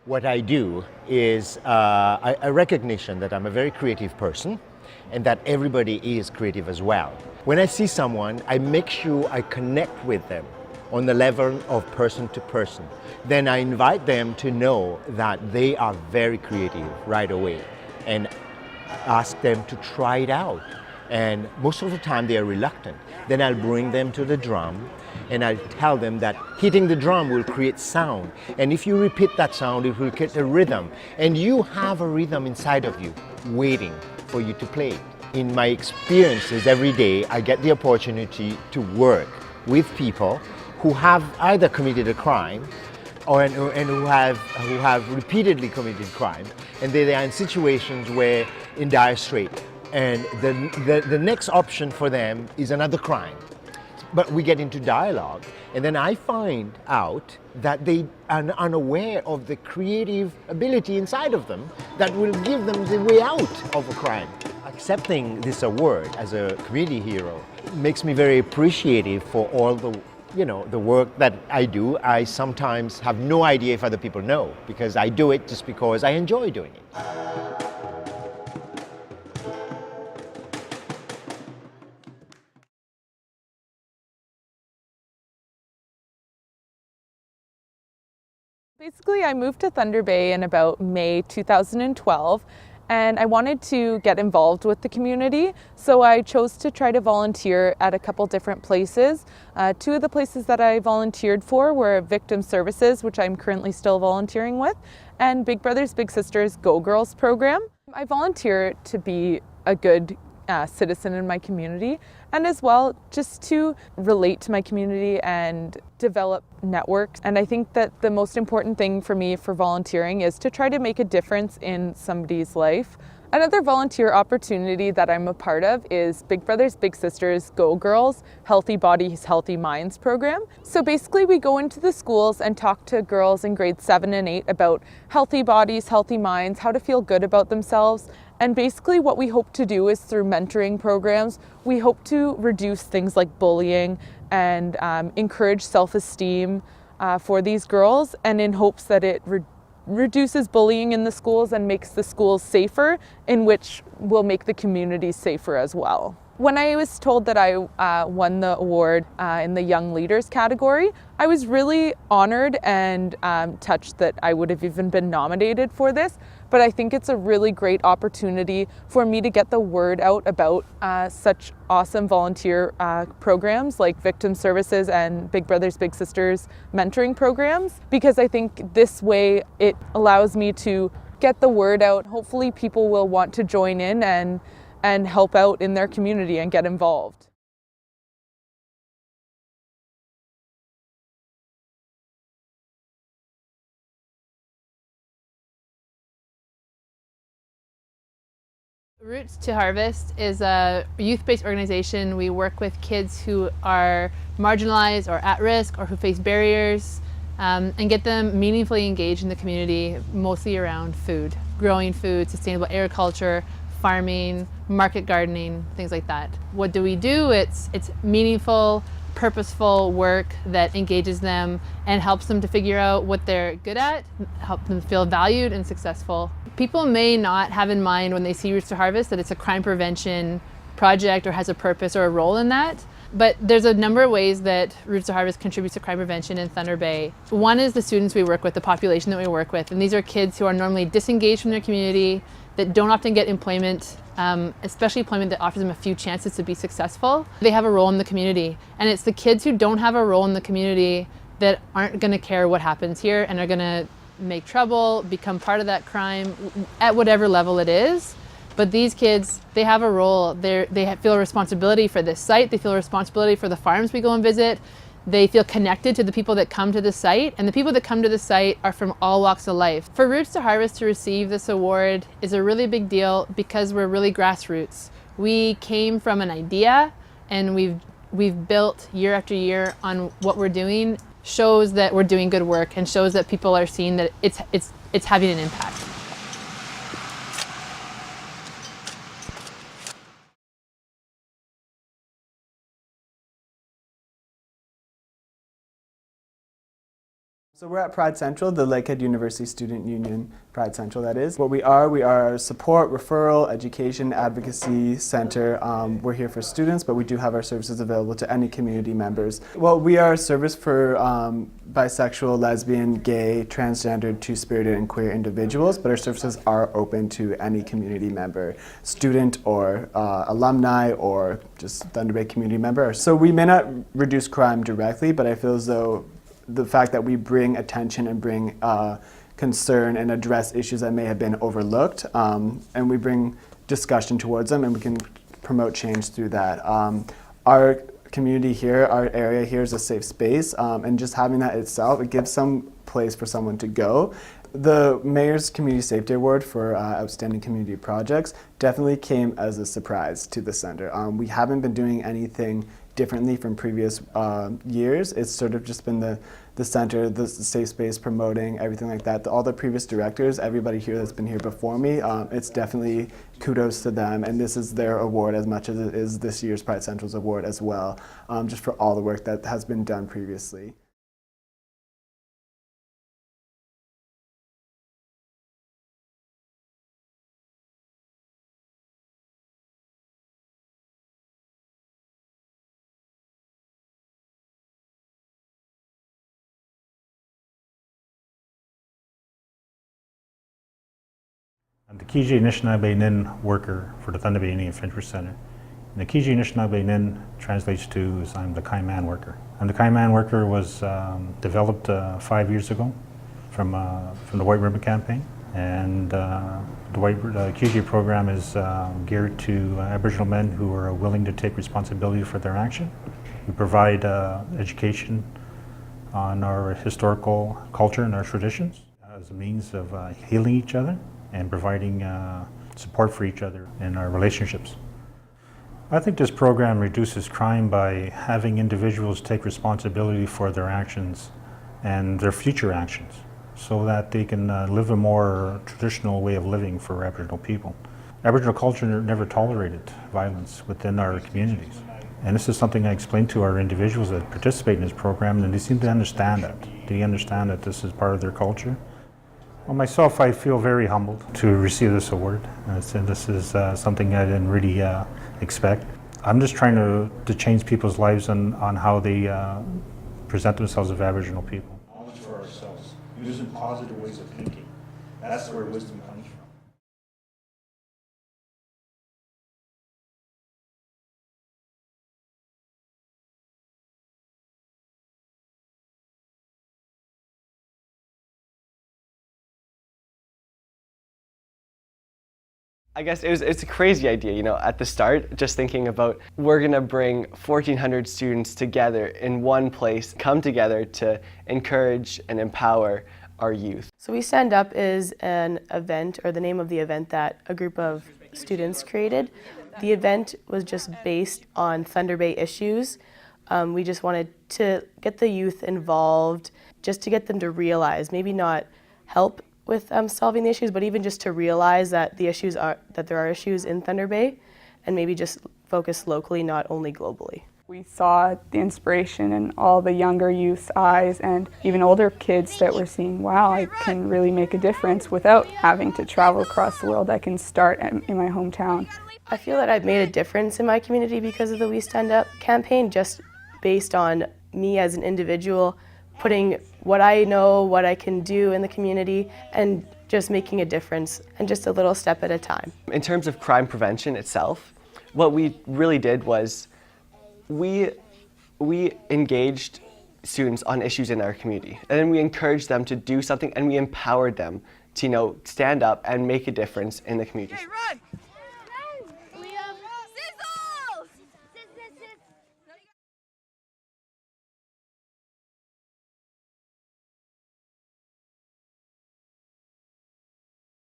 What I do is a recognition that I'm a very creative person and that everybody is creative as well. When I see someone, I make sure I connect with them on the level of person to person. Then I invite them to know that they are very creative right away and ask them to try it out. And most of the time they are reluctant. Then I'll bring them to the drum and I'll tell them that hitting the drum will create sound. And if you repeat that sound, it will create a rhythm. And you have a rhythm inside of you waiting for you to play it. In my experiences every day, I get the opportunity to work with people who have either committed a crime and who have repeatedly committed crimes, and they are in situations where in dire strait. And the next option for them is another crime. But we get into dialogue, and then I find out that they are unaware of the creative ability inside of them that will give them the way out of a crime. Accepting this award as a community hero makes me very appreciative for all the work that I do. I sometimes have no idea if other people know, because I do it just because I enjoy doing it. Basically, I moved to Thunder Bay in about May 2012, and I wanted to get involved with the community, so I chose to try to volunteer at a couple different places. Two of the places that I volunteered for were Victim Services, which I'm currently still volunteering with, and Big Brothers Big Sisters Go Girls program. I volunteer to be a good citizen in my community, and as well just to relate to my community and develop networks. And I think that the most important thing for me for volunteering is to try to make a difference in somebody's life. Another volunteer opportunity that I'm a part of is Big Brothers Big Sisters Go Girls Healthy Bodies Healthy Minds program. So basically we go into the schools and talk to girls in grades 7 and 8 about healthy bodies, healthy minds, how to feel good about themselves. And basically what we hope to do is through mentoring programs, we hope to reduce things like bullying and encourage self-esteem for these girls, and in hopes that it reduces bullying in the schools and makes the schools safer, in which will make the community safer as well. When I was told that I won the award in the Young Leaders category, I was really honored and touched that I would have even been nominated for this. But I think it's a really great opportunity for me to get the word out about such awesome volunteer programs like Victim Services and Big Brothers Big Sisters mentoring programs, because I think this way it allows me to get the word out. Hopefully people will want to join in and help out in their community and get involved. Roots to Harvest is a youth-based organization. We work with kids who are marginalized or at risk or who face barriers, and get them meaningfully engaged in the community, mostly around food, growing food, sustainable agriculture, farming, market gardening, things like that. What do we do? It's meaningful, purposeful work that engages them and helps them to figure out what they're good at, help them feel valued and successful. People may not have in mind when they see Roots to Harvest that it's a crime prevention project or has a purpose or a role in that. But there's a number of ways that Roots to Harvest contributes to crime prevention in Thunder Bay. One is the students we work with, the population that we work with. And these are kids who are normally disengaged from their community, that don't often get employment, especially employment that offers them a few chances to be successful. They have a role in the community. And it's the kids who don't have a role in the community that aren't going to care what happens here and are going to make trouble, become part of that crime at whatever level it is. But these kids, they have a role. They feel a responsibility for this site. They feel a responsibility for the farms we go and visit. They feel connected to the people that come to the site, and the people that come to the site are from all walks of life. For Roots to Harvest to receive this award is a really big deal because we're really grassroots. We came from an idea, and we've built year after year on what we're doing. Shows that we're doing good work and shows that people are seeing that it's having an impact. So we're at Pride Central, the Lakehead University Student Union Pride Central, that is. What we are a support, referral, education, advocacy center. We're here for students, but we do have our services available to any community members. Well, we are a service for bisexual, lesbian, gay, transgendered, two-spirited, and queer individuals, but our services are open to any community member, student or alumni or just Thunder Bay community member. So we may not reduce crime directly, but I feel as though the fact that we bring attention and bring concern and address issues that may have been overlooked, and we bring discussion towards them, and we can promote change through that. Our community here, our area here is a safe space, and just having that itself, it gives some place for someone to go. The Mayor's Community Safety Award for Outstanding Community Projects definitely came as a surprise to the center. We haven't been doing anything differently from previous years. It's sort of just been the center, the safe space, promoting, everything like that. All the previous directors, everybody here that's been here before me, it's definitely kudos to them, and this is their award as much as it is this year's Pride Central's award as well, just for all the work that has been done previously. I'm the Kizhaay Anishinaabe Niin worker for the Thunder Bay Indian Adventure Center. And the Kizhaay Anishinaabe Niin translates to is I'm the kind man worker. And the kind man worker was developed 5 years ago from the White Ribbon Campaign. And the Kizhaay program is geared to Aboriginal men who are willing to take responsibility for their action. We provide education on our historical culture and our traditions as a means of healing each other and providing support for each other in our relationships. I think this program reduces crime by having individuals take responsibility for their actions and their future actions so that they can live a more traditional way of living for Aboriginal people. Aboriginal culture never tolerated violence within our communities. And this is something I explain to our individuals that participate in this program, and they seem to understand that. They understand that this is part of their culture. Well, myself, I feel very humbled to receive this award. And this is something I didn't really expect. I'm just trying to change people's lives on how they present themselves as Aboriginal people. Knowledge for ourselves, using positive ways of thinking. That's where wisdom comes from. I guess it's a crazy idea, you know, at the start, just thinking about we're gonna bring 1,400 students together in one place, come together to encourage and empower our youth. So We Stand Up is an event, or the name of the event that a group of students created. The event was just based on Thunder Bay issues. We just wanted to get the youth involved, just to get them to realize, maybe not help with solving the issues, but even just to realize that there are issues in Thunder Bay, and maybe just focus locally, not only globally. We saw the inspiration in all the younger youth's eyes, and even older kids that were seeing, wow, I can really make a difference without having to travel across the world. I can start in my hometown. I feel that I've made a difference in my community because of the We Stand Up campaign, just based on me as an individual, putting what I know, what I can do in the community, and just making a difference, and just a little step at a time. In terms of crime prevention itself, what we really did was we engaged students on issues in our community, and then we encouraged them to do something, and we empowered them to, you know, stand up and make a difference in the community. Hey, run!